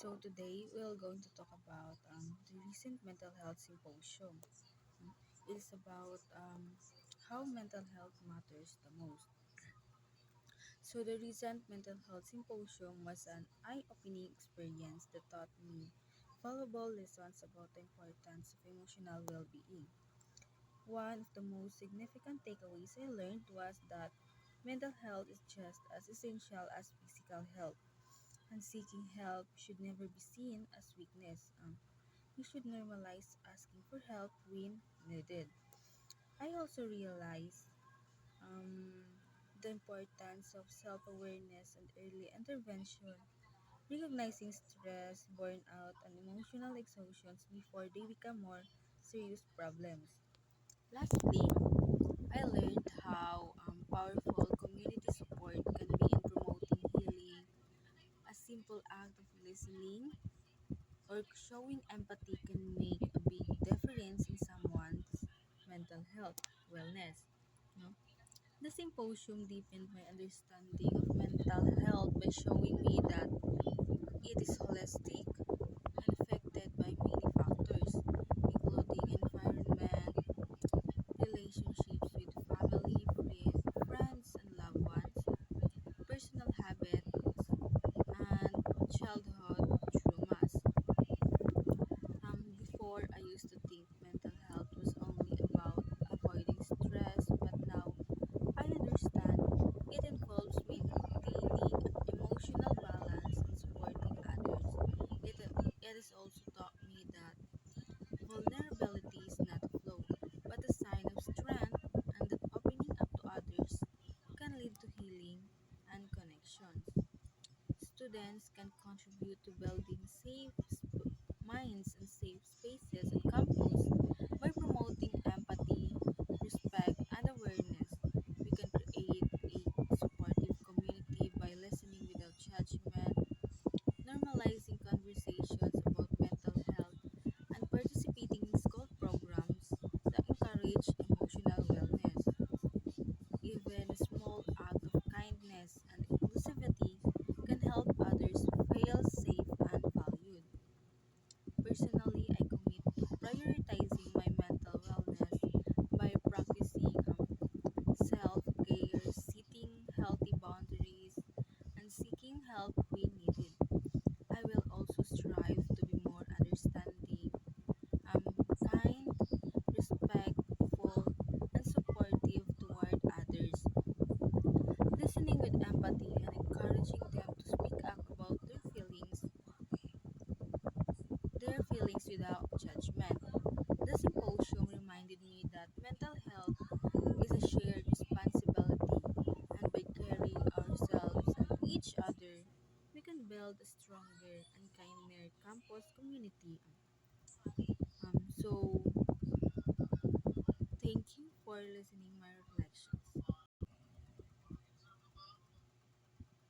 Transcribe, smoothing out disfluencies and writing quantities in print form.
So today we're going to talk about the recent mental health symposium. It's about how mental health matters the most. So the recent mental health symposium was an eye-opening experience that taught me valuable lessons about the importance of emotional well-being. One of the most significant takeaways I learned was that mental health is just as essential as physical health, and seeking help should never be seen as weakness. We should normalize asking for help when needed. I also realized um, the importance of self awareness and early intervention, recognizing stress, burnout, and emotional exhaustions before they become more serious problems. Lastly, I learned how powerful community support can be in promoting healing. A simple act of listening or showing empathy can make a big difference in someone's mental health wellness. No? The symposium deepened my understanding of mental health by showing me that it is holistic and affected by many factors, including environment, relationships with family, friends, and loved ones, personal habits, and childhood traumas. Before, I used to think mental health was only about avoiding stress, but now I understand it involves maintaining emotional balance and supporting others. It has also taught me that vulnerability is not a flaw, but a sign of strength, and that opening up to others can lead to healing and connections. Students can contribute to building minds and safe spaces on campus by promoting empathy, respect, and awareness. We can create a supportive community by listening without judgment, normalizing conversations about mental health, and participating in school programs that encourage emotional wellness. Even a small act of kindness and inclusivity can help others feel safe and valued. Personally, I commit to prioritizing my mental wellness by practicing self care, setting healthy boundaries, and seeking help when needed. I will also strive to be more understanding, kind, respectful, and supportive toward others. Listening with empathy and encouraging them to speak up about their feelings without judgment. The symposium reminded me that mental health is a shared responsibility, and by caring ourselves and each other, we can build a stronger and kinder campus community. So thank you for listening my reflection.